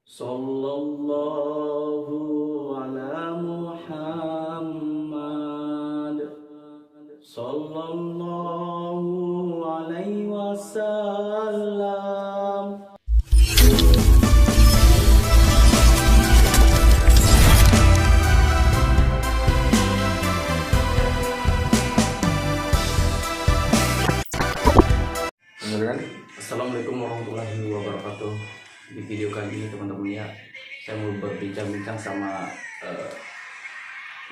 Sallallahu ala Muhammad. Sallallahu alaihi wasallam. Assalamualaikum warahmatullahi wabarakatuh. Di video kali ini teman-teman ya, saya mau berbincang-bincang sama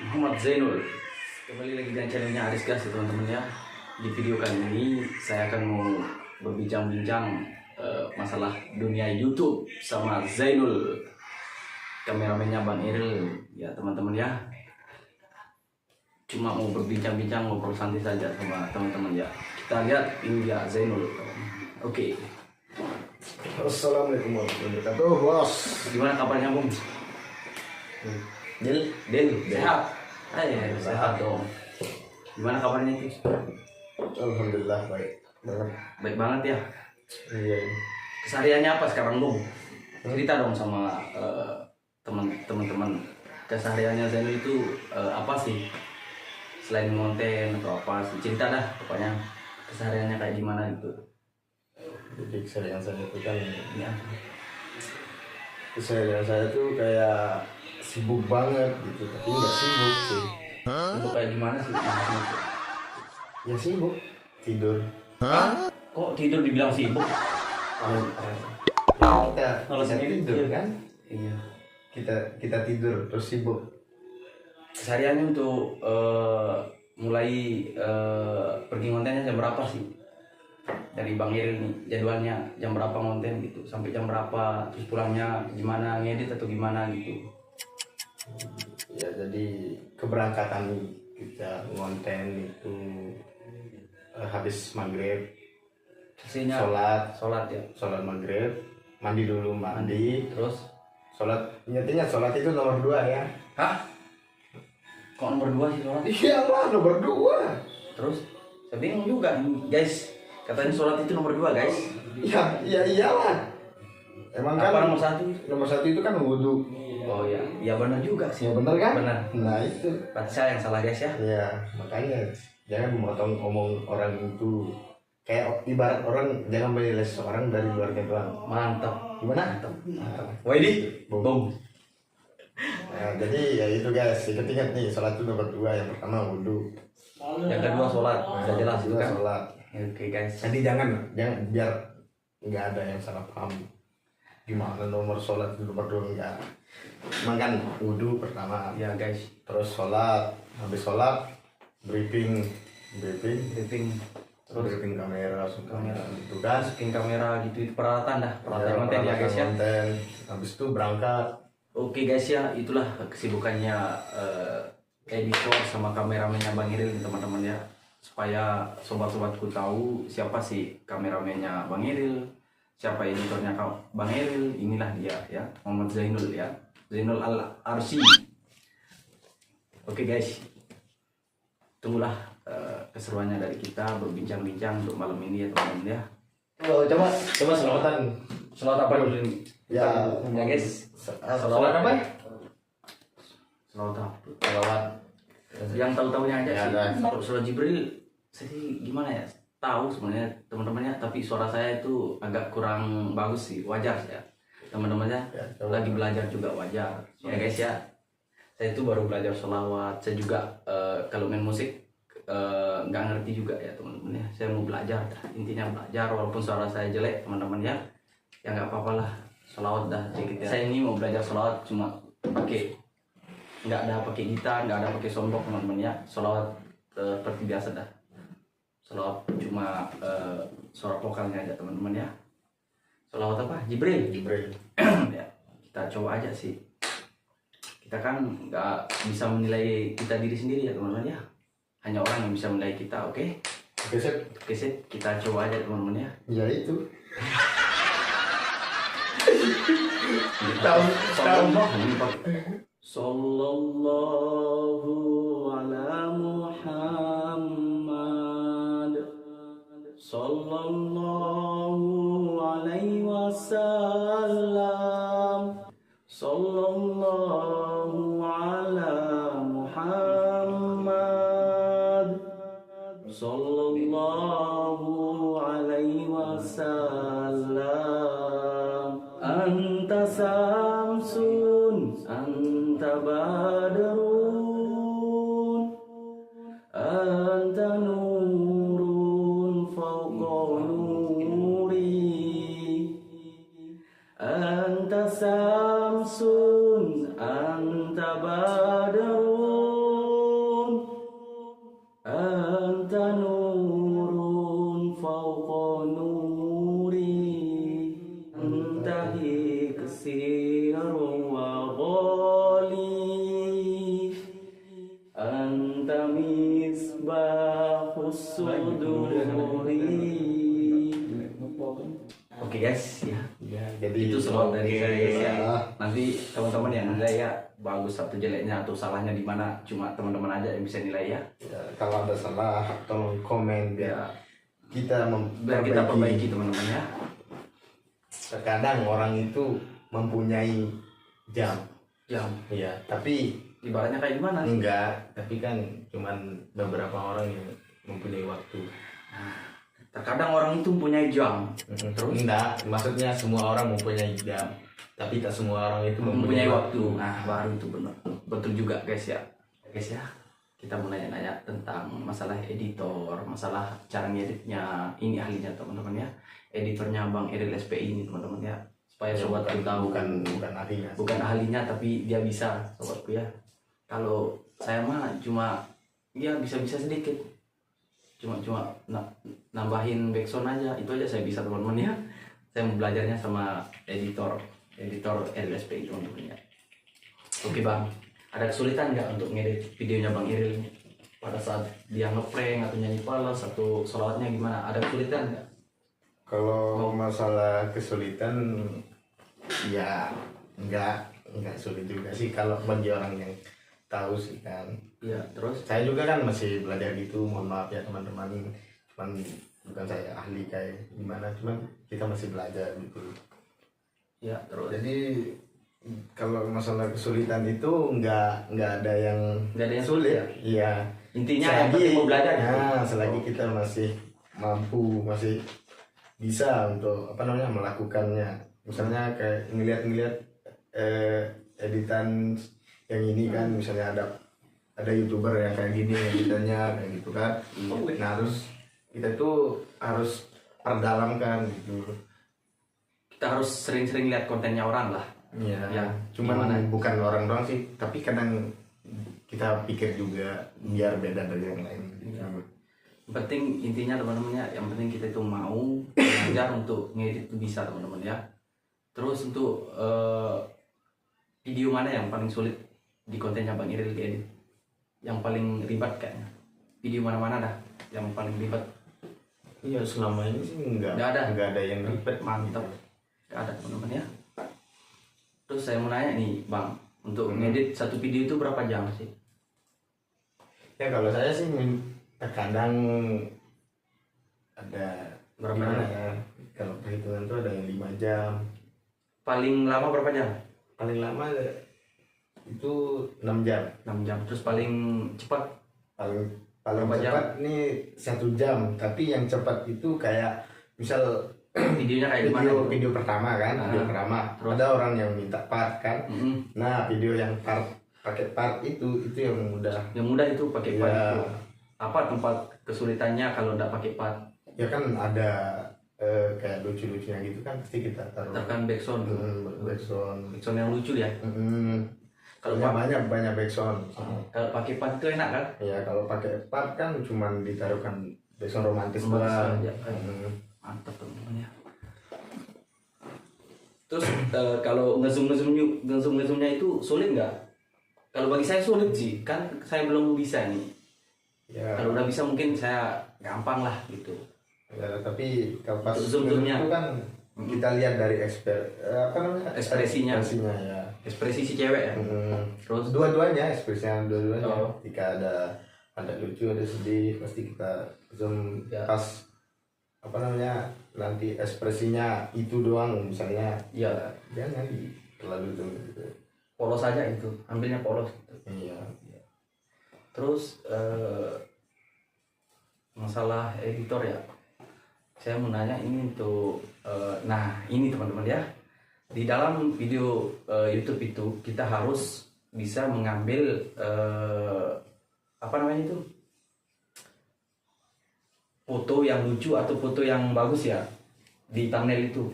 Muhammad Zainul. Kembali lagi dengan channelnya Aris Gas ya teman-teman ya. Di video kali ini saya akan mau berbincang-bincang masalah dunia YouTube sama Zainul, kameramennya Bang Iril ya teman-teman ya. Cuma mau berbincang-bincang, ngobrol santai saja sama teman-teman ya. Kita lihat ini ya Zainul. Oke. Assalamualaikum warahmatullahi wabarakatuh, bos. Gimana kabarnya, Bung? Del, sehat. Sehat dong. Gimana kabarnya, Tis? Alhamdulillah baik banget. Baik banget ya. Iya. Kesehariannya apa sekarang, Bung? Cerita dong sama teman-teman. Kesehariannya Zainul itu apa sih? Selain konten atau apa sih? Cerita dah, pokoknya kesehariannya kayak gimana gitu. Jadi keseharian saya itu kan, Ya. keseharian saya tuh kayak sibuk banget gitu, tapi nggak sibuk sih. Untuk kayak gimana sih? Ya sibuk, tidur. Kok tidur dibilang sibuk? Ya, kita tidur kan? Iya. Kita tidur terus sibuk. Kesehariannya untuk mulai pergi kontennya jam berapa sih? Dari Bang Iril nih, jadwalnya jam berapa konten gitu, sampai jam berapa, terus pulangnya gimana, ngedit atau gimana gitu. Ya jadi keberangkatan kita konten itu habis maghrib, Hasilnya sholat ya, sholat maghrib, mandi dulu, terus sholat. Intinya sholat itu nomor 2 ya. hah? Kok nomor 2 sih sholat? Iyalah nomor 2. Terus saya bingung juga nih, guys, katanya sholat itu nomor 2 guys. Ya iyalah. Emang kan Apa nomor 1? nomor 1 itu kan wudhu. Oh ya, ya benar juga sih. Ya bener kan? Benar. Nah itu. Berarti saya yang salah guys ya. Ya makanya jangan memotong omong orang itu. Kayak ibarat orang jangan menilai seseorang dari luarnya doang. Mantap. Gimana? Mantap. Wah ini, bom. Nah, jadi ya itu guys, ingat nih, sholat itu nomor 2. Yang pertama wudhu, Yang kedua sholat, sudah jelas itu kan. sholat. Oke guys. Jadi jangan biar nggak ada yang salah paham. Gimana nomor sholat itu nomor 2 enggak. Cuman kan wudhu pertama, Ya guys. terus sholat, habis sholat briefing, Terus briefing kamera gitu kan. masukin kamera gitu, peralatan dah, peralatan konten ya guys ya. Konten. Habis itu berangkat. Oke guys ya, itulah kesibukannya editor sama kameramennya Bang Iril teman-teman ya, supaya sobat-sobatku tahu siapa sih kameramennya Bang Iril, siapa editornya Bang Iril. Inilah dia ya, Muhammad Zainul ya, Zainul Al-Arsi. Oke guys, tunggulah keseruannya dari kita berbincang-bincang untuk malam ini ya teman-teman ya. Oh, coba selamatan. Selawat apa dulu ini? Ya guys. Selawat apa? Selawat apa? Selawat. Yang tahu-tahunya aja Ya, sih. guys. Kalau suara Jibril, saya sih gimana ya? Tahu sebenarnya teman-temannya, tapi suara saya itu agak kurang bagus sih. Wajar ya teman-temannya. Ya, coba. Lagi belajar juga wajar. Ya guys ya. Saya itu baru belajar selawat. Saya juga kalau main musik nggak ngerti juga ya teman-teman ya. Saya mau belajar, intinya belajar walaupun suara saya jelek teman-teman ya. Ya nggak apa-apa lah, selawat dah dikit ya. Saya ini mau belajar selawat cuma pakai, nggak ada pakai gitar, nggak ada pakai soundbox teman-teman ya. Selawat seperti biasa dah. Selawat cuma suara vokalnya aja teman-teman ya. Selawat apa? Jibril. Ya, kita coba aja sih. Kita kan nggak bisa menilai kita diri sendiri ya teman-teman ya. Hanya orang yang bisa menilai kita, oke? Oke, sip. Kita coba aja teman-teman ya. Ya itu. Sallallahu ala Muhammad. Sallallahu alaihi wasallam. Sallallahu ala Muhammad, sallallahu alaihi wasallam. Anta samsun, anta badrun, anta nurun fawqa nuri, anta samsun, anta badrun, anta nurun fawqa nuri, anta hiksirun wa ghali, anta misbahus suduri. Oke guys, ya. Ya, jadi Itu selalu dari saya guys ya. lah. Nanti teman-teman yang nilai ya bagus atau jeleknya atau salahnya di mana cuma teman-teman aja yang bisa nilai ya. Ya, kalau ada salah tolong komen biar Ya, kita biar kita perbaiki teman-teman ya. Terkadang orang itu mempunyai jam, Jam. ya, tapi Ibaratnya kayak gimana sih? enggak, tapi kan cuman beberapa orang yang mempunyai waktu. Terkadang orang itu punya jam, Terus enggak, maksudnya semua orang mempunyai jam, tapi tak semua orang itu mempunyai waktu. Nah, baru itu benar. Betul juga guys ya. Guys ya, kita mau nanya-nanya tentang masalah editor, masalah cara ngeditnya. Ini ahlinya teman-teman ya. Editornya Bang Eril SPI ini teman-teman ya. Supaya sobatku tahu. bukan ahlinya. Bukan ahlinya tapi dia bisa sobatku ya. Kalau saya mah cuma ya bisa-bisa sedikit. Cuma nambahin backsound aja. Itu aja saya bisa teman-teman ya. Saya mau belajarnya sama editor Eril SPI teman-teman ya. Oke Bang, ada kesulitan nggak untuk ngedit videonya Bang Iril pada saat dia ngeprank atau nyanyi falas atau sholawatnya gimana? Ada kesulitan nggak? Kalau masalah kesulitan, ya enggak sulit juga sih kalau bagi orang yang tahu sih kan. Iya, terus Saya juga kan masih belajar gitu, mohon maaf ya teman-teman, cuman bukan saya ahli kayak gimana, cuman kita masih belajar gitu. ya terus Jadi kalau masalah kesulitan itu nggak ada yang nggak ada yang sulit. Iya. intinya yang penting mau belajar gitu. Nah, selagi kita masih mampu, masih bisa untuk melakukannya. Misalnya kayak ngeliat editan yang ini kan, misalnya ada YouTuber yang kayak gini editannya kayak gitu kan. Nah, harus kita tuh harus perdalamkan gitu. Kita harus sering-sering lihat kontennya orang lah. Iya. Ya, Cuman gimana? bukan orang doang sih, tapi kadang kita pikir juga biar beda dari yang lain. Gitu. Iya. Yang penting intinya teman-teman ya, yang penting kita itu mau belajar untuk ngedit itu bisa teman-teman ya. Terus untuk video mana yang paling sulit di kontennya Bang Iril diedit? Yang paling ribet kayaknya. Video mana-mana dah yang paling ribet. Iya, selama ini sih nggak ada yang ribet. Mantap. Gak ada teman-teman ya. Terus saya mau nanya nih Bang, untuk ngedit satu video itu berapa jam sih? Ya kalau saya sih terkadang ada Berapa gimana jam? ya? Kalau perhitungan tuh ada yang 5 jam. Paling lama berapa jam? Paling lama itu 6 jam. 6 jam. Terus paling cepat Paling Berapa jam? cepat nih 1 jam. Tapi yang cepat itu kayak misal videonya kayak gimana? video pertama kan, video pertama. Terus? Ada orang yang minta part kan. Mm-mm. Nah, video yang pakai part itu yang mudah. Yang mudah itu pakai part Ya. itu. Apa tempat kesulitannya kalau nggak pakai part? Ya kan ada kayak lucu-lucunya gitu kan, pasti kita taruh Tekan backsound tuh. backsound. Backsound yang lucu ya. Kalau Banyak backsound. Kalau pakai part itu enak kan? Ya kalau pakai part kan cuman ditaruhkan backsound romantis Romantis doang. aja, kan? Mantap teman-teman ya. Terus kalau ngezoomnya itu sulit nggak? Kalau bagi saya sulit sih, kan saya belum bisa nih. Ya, Kalau udah bisa mungkin saya gampang lah gitu. ya, tapi kalau pas Untuk zoom-zoomnya. itu kan kita lihat dari Ekspresinya. ya. Ekspresi si cewek ya. Terus Dua-duanya ekspresinya dua-duanya. Oh. Jika ada lucu, ada sedih, pasti kita zoom Ya. pas nanti ekspresinya itu doang, misalnya ya jangan terlalu tuh gitu. Polos aja itu, ambilnya polos gitu. Iya. Terus masalah editor ya, saya mau nanya ini untuk nah ini teman-teman ya, di dalam video YouTube itu kita harus bisa mengambil apa namanya itu, foto yang lucu atau foto yang bagus ya di thumbnail itu.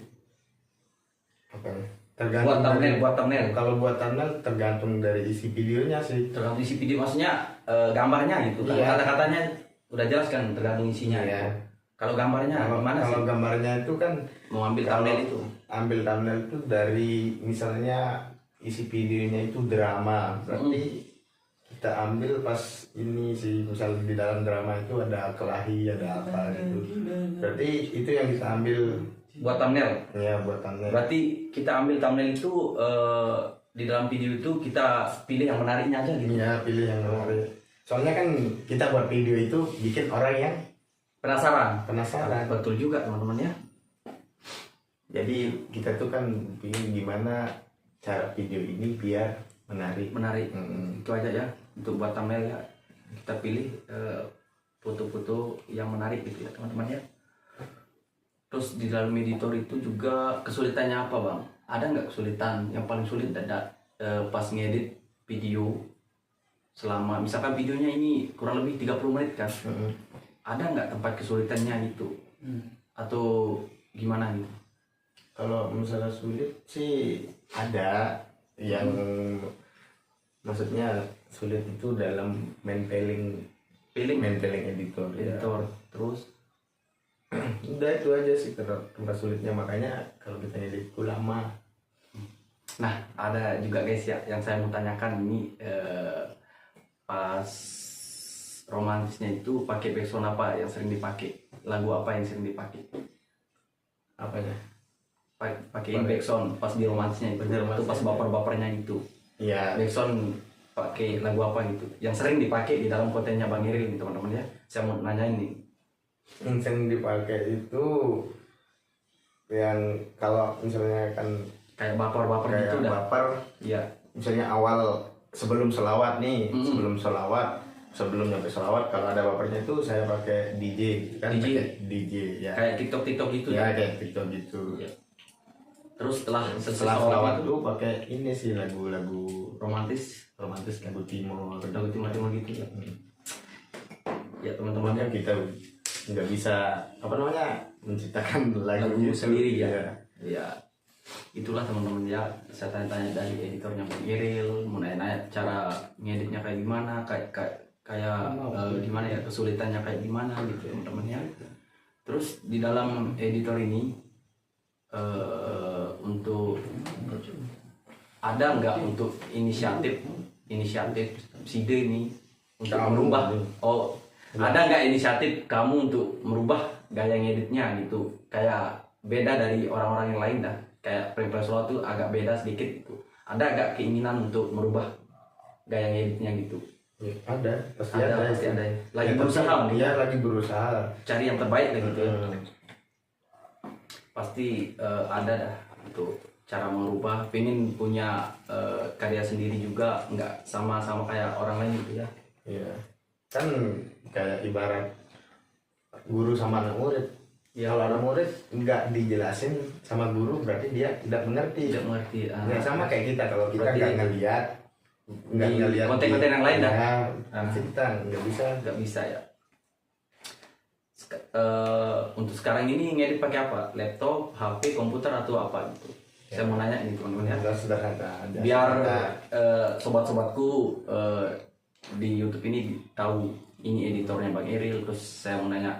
Oke. Buat thumbnail. Kalau buat thumbnail tergantung dari isi videonya sih. Tergantung isi video, maksudnya gambarnya gitu kan. Iya. Kata-katanya udah jelas kan, tergantung isinya. Iya. Gitu. Kalau gambarnya gimana sih? Kalau gambarnya itu kan Mau ambil thumbnail itu. Ambil thumbnail itu dari misalnya isi videonya itu drama, berarti kita ambil pas ini sih, misal di dalam drama itu ada kelahi, ada apa gitu. Berarti itu yang kita ambil Buat thumbnail. ya buat thumbnail. Berarti kita ambil thumbnail itu di dalam video itu kita pilih yang menariknya aja gitu. Iya, pilih yang menarik. Soalnya kan kita buat video itu bikin orang yang Penasaran. Betul juga teman-teman ya. Jadi kita tuh kan ingin gimana cara video ini biar menarik. Itu aja ya untuk buat thumbnail ya. Kita pilih foto-foto yang menarik gitu ya teman-teman ya. Terus di dalam editor itu juga kesulitannya apa bang? Ada nggak kesulitan yang paling sulit ada pas ngedit video, selama misalkan videonya ini kurang lebih 30 menit kan? Ada nggak tempat kesulitannya gitu? Atau gimana gitu? Kalau misalnya sulit sih ada yang maksudnya sulit itu dalam menteling editor. Editor terus Udah itu aja sih tempat sulitnya, makanya kalau kita edit itu lama. Nah ada juga guys ya yang saya mau tanyakan ini, pas romantisnya itu pakai background apa yang sering dipakai, lagu apa yang sering dipakai? Apanya? Pakai background pas di romantisnya itu, itu pas baper-bapernya itu. Iya. Background pakai lagu apa gitu yang sering dipakai di dalam kontennya Bang Iril nih teman-teman ya. Saya mau nanya ini. Yang sering dipakai itu yang kalau misalnya kan Kayak baper-baper gitu dah. baper. Iya. Misalnya awal sebelum selawat nih, sebelum nyampe selawat, kalau ada bapernya itu saya pakai DJ gitu kan. DJ. Pakai DJ ya. Kayak TikTok gitu Ya kayak TikTok gitu. Ya. Terus setelah selawat tuh pakai ini sih lagu-lagu romantis lagu timur gitu ya. Ya teman-teman kan kita nggak bisa apa namanya menciptakan lagu sendiri ya. Ya itulah teman-teman ya, saya tanya-tanya dari editornya Bang Iril, mau nanya cara ngeditnya kayak gimana, kayak gimana ya, kesulitannya kayak gimana gitu teman-teman ya. Terus di dalam editor ini untuk ada nggak untuk inisiatif SIDE ini untuk merubah, ada nggak inisiatif kamu untuk merubah gaya ngeditnya gitu, kayak beda dari orang-orang yang lain dah, kayak Prank Solo tuh agak beda sedikit gitu. Ada nggak keinginan untuk merubah gaya ngeditnya gitu? Ya, ada pasti ada. Lagi berusaha mungkin ya, lagi berusaha cari yang terbaik lah gitu. Pasti ada dah untuk cara merubah, pengen punya karya sendiri juga, nggak sama kayak orang lain gitu ya. Iya, kan kayak ibarat guru sama anak murid. Ya, kalau anak murid nggak dijelasin sama guru berarti dia tidak mengerti. Ya, sama kayak kita, kalau kita nggak ngeliat konten-konten yang lain dah. Kita nggak bisa ya. Untuk sekarang ini ngedit pakai apa? Laptop, HP, komputer atau apa gitu? Ya. Saya mau nanya ini teman-teman ya. Biar sobat-sobatku di YouTube ini tahu ini editornya Bang Iril. Terus saya mau nanya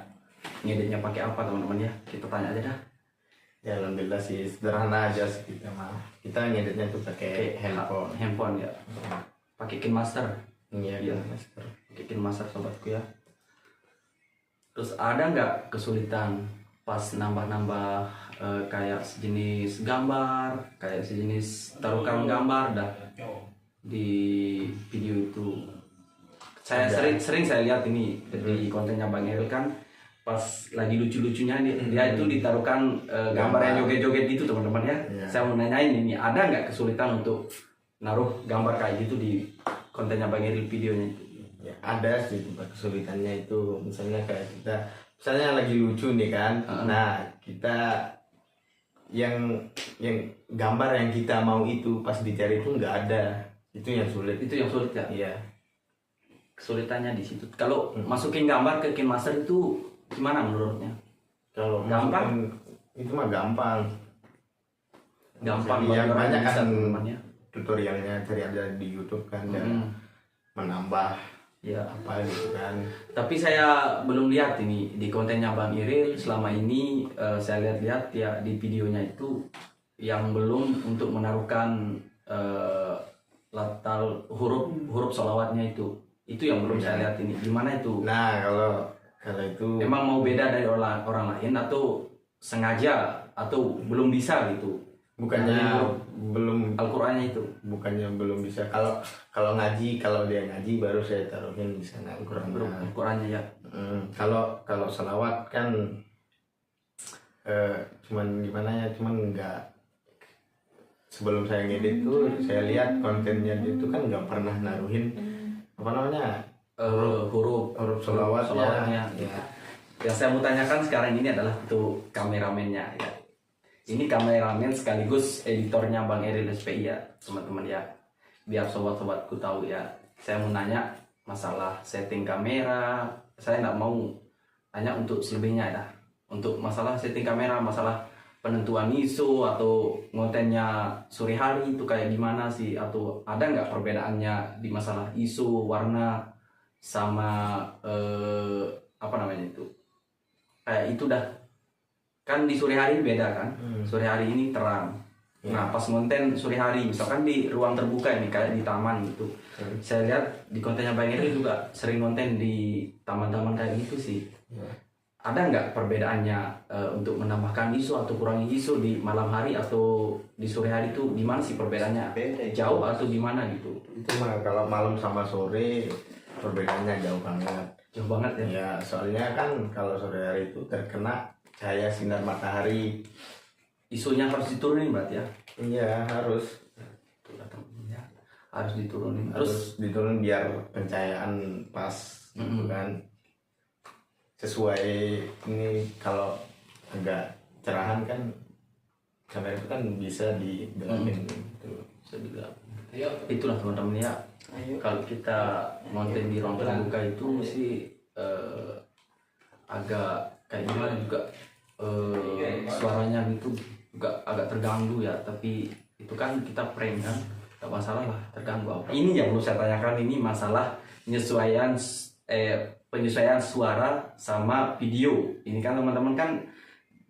ngeditnya pakai apa teman-teman ya? Kita tanya aja dah. Ya alhamdulillah sih sederhana aja sih kita mah. Kita ngeditnya tuh pakai handphone ya. Pakai KineMaster. Iya. Pakai KineMaster sobatku ya. Terus ada nggak kesulitan pas nambah-nambah kayak sejenis gambar, kayak sejenis taruhkan gambar dah di video itu? Saya sering saya lihat ini di kontennya Bang Eril kan, pas lagi lucu-lucunya dia itu ditaruhkan gambar yang joget-joget gitu teman-teman ya. Iya. Saya mau nanyain ini, ada nggak kesulitan untuk naruh gambar kayak gitu di kontennya Bang Eril videonya itu? Ya, ada sih kesulitannya itu, misalnya kayak kita misalnya lagi lucu nih kan, nah kita yang gambar yang kita mau itu pas dicari itu nggak ada, itu yang sulit. Itu yang sulit ya? Iya. Kesulitannya di situ. Kalau masukin gambar ke KineMaster itu gimana menurutnya? Kalau Gampang? itu mah gampang. Gampang Yang orang banyak bisa, kan teman-teman ya. tutorialnya, cari aja di YouTube kan, dan menambah Ya. apa gitu kan. Tapi saya belum lihat ini di kontennya Bang Iril selama ini. Saya lihat-lihat ya di videonya itu yang belum untuk menaruhkan latar huruf sholawatnya itu yang belum saya lihat ini. Gimana itu? Nah kalau itu Emang mau beda dari orang lain atau sengaja atau belum bisa gitu? bukannya belum Al-Qur'annya itu. bukannya belum bisa. Kalau ngaji, kalau dia ngaji baru saya taruhin di sana Al-Qur'annya. Al-Qur'annya ya. Kalau selawat kan cuman gimana ya, cuman nggak, sebelum saya ngedit tuh saya lihat kontennya itu kan nggak pernah naruhin apa namanya Huruf selawatnya. sholawatnya. Ya. Yang saya mau tanyakan sekarang ini adalah untuk kameramennya ya. Ini kameramen sekaligus editornya Bang Eril SPI ya teman-teman ya. Biar sobat-sobatku tahu ya. Saya mau nanya masalah setting kamera. Saya nggak mau tanya untuk selebihnya ya. Untuk masalah setting kamera, masalah penentuan ISO atau kontennya sore hari itu kayak gimana sih? Atau ada nggak perbedaannya di masalah ISO, warna sama apa namanya itu? Kayak itu dah. Kan di sore hari beda kan, sore hari ini terang. Nah pas konten sore hari misalkan di ruang terbuka ini kayak di taman gitu, saya lihat di kontennya Bang Eril juga sering konten di taman-taman kayak gitu sih. Ada nggak perbedaannya untuk menambahkan ISO atau kurangi ISO di malam hari atau di sore hari itu gimana sih perbedaannya? Jauh atau gimana gitu? Itu mah kalau malam sama sore perbedaannya jauh banget. Jauh banget ya. Ya soalnya kan kalau sore hari itu terkena cahaya sinar matahari. ISO-nya harus diturunin berarti ya? Iya harus. Ya, harus diturunin. Terus diturunin biar pencahayaan pas gitu kan. Sesuai ini, kalau agak cerahan kan kamera itu kan bisa digelapin gitu. Bisa dibilang. Itulah teman-teman ya. Kalau kita konten di ruang terbuka itu sih agak kayak gimana juga suaranya gitu juga agak terganggu ya, tapi itu kan kita prank kan, gak masalah lah terganggu apa. Ini yang perlu saya tanyakan, ini masalah penyesuaian suara sama video. Ini kan teman-teman kan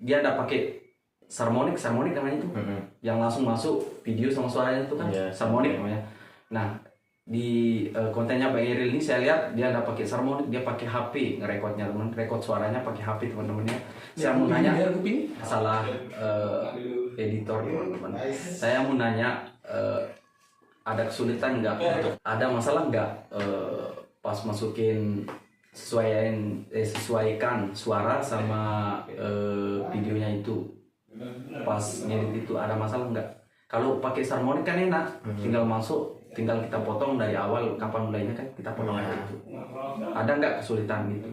dia nggak pakai harmonik namanya itu, yang langsung masuk video sama suaranya itu kan harmonik namanya. Nah di kontennya Bang Eril ini saya lihat dia nggak pakai harmonik, dia pakai HP ngerekodnya teman, rekod suaranya pakai HP teman-teman ya. Saya mau nanya masalah editor teman-teman. Saya mau nanya ada kesulitan nggak untuk, ada masalah nggak pas masukin sesuaikan suara sama videonya itu pas ngedit itu, ada masalah nggak? Kalau pakai harmonik kan enak, tinggal masuk, tinggal kita potong dari awal kapan mulainya kan kita potong aja itu. Ada nggak kesulitan gitu?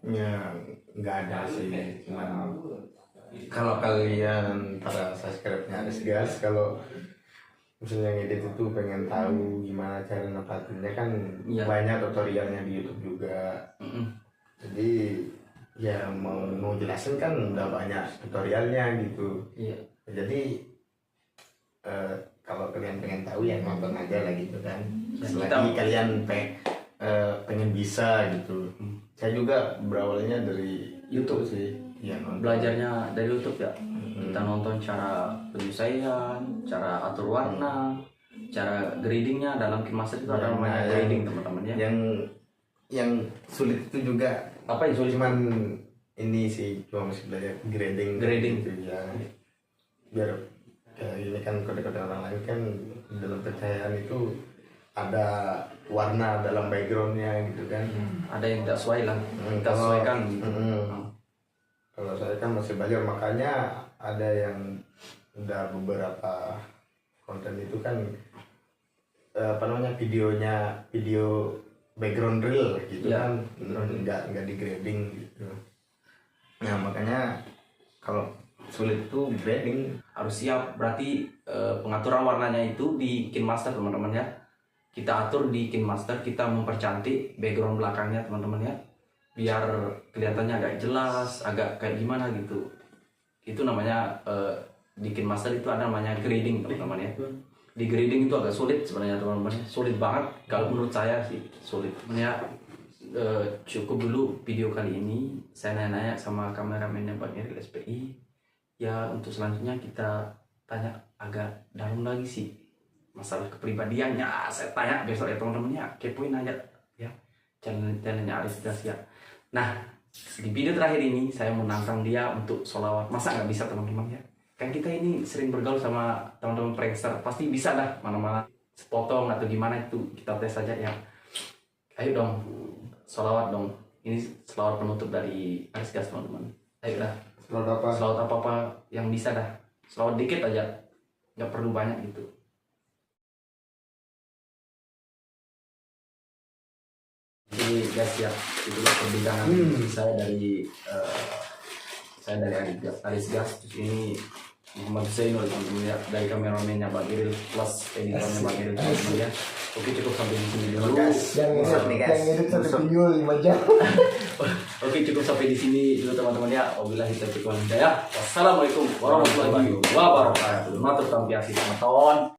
Ya nggak ada sih, cuman kalau kalian para subscribe-nya ada gas, kalau misalnya ngedit itu pengen tahu gimana cara nempatinnya kan banyak tutorialnya di YouTube juga. Jadi ya mau jelasin kan udah banyak tutorialnya gitu. Jadi kalau kalian pengen tahu ya nonton aja lah gitu kan. Selagi kalian pengen bisa gitu. Saya juga berawalnya dari YouTube sih. Ya, belajarnya dari YouTube ya. Kita nonton cara penyesuaian, cara atur warna, cara gradingnya. Dalam KineMaster itu ada namanya grading teman-teman ya. Yang sulit itu juga apa yang sulit? Cuman ini sih, cuma masih belajar grading gitu ya. Biar ini kan kode-kode orang lain kan dalam percayaan itu ada warna dalam backgroundnya gitu kan. Ada yang tidak sesuai lah, kita Kalau- sesuaikan. Kalau saya kan masih belajar, makanya ada yang udah beberapa konten itu kan apa namanya video background real gitu Ya, kan, nggak di grading gitu. Nah makanya kalau sulit itu grading. Harus siap, berarti pengaturan warnanya itu di KineMaster teman-teman ya. Kita atur di KineMaster, kita mempercantik background belakangnya teman-teman ya, biar kelihatannya agak jelas, agak kayak gimana gitu. Itu namanya di KineMaster itu ada namanya grading teman-teman ya. Di grading itu agak sulit sebenarnya teman-teman, sulit banget kalau menurut saya sih, sulit. Ya cukup dulu video kali ini, saya nanya sama kameramennya Bang Iril SPI. Ya untuk selanjutnya kita tanya agak dalam lagi sih masalah kepribadiannya. Saya tanya besok ya teman-teman ya, kepoin aja ya channelnya Aris Das ya. Nah di video terakhir ini saya menantang dia untuk sholawat. Masa nggak bisa teman-teman ya? Kan kita ini sering bergaul sama teman-teman prankster, pasti bisa dah mana-mana sepotong atau gimana itu kita tes saja ya. Ayo dong sholawat dong. Ini sholawat penutup dari Aris Das teman-teman. Ayo dah. Selawat apa yang bisa dah. Selawat dikit aja, nggak perlu banyak gitu. Jadi guys ya, itulah perbincangan saya dari Aris Das. Terus ini Muhammad Zainul teman-teman ya, dari kameramennya Bang Iril plus editornya Bang Iril teman-teman ya. Oke cukup sampai di sini dulu. Yang edit satu video 5 jam. Oke cukup sampai di sini dulu teman-teman ya. Wabillahi taufiq wal hidayah. Wassalamualaikum warahmatullahi wabarakatuh. Matur tampiasi teman-teman.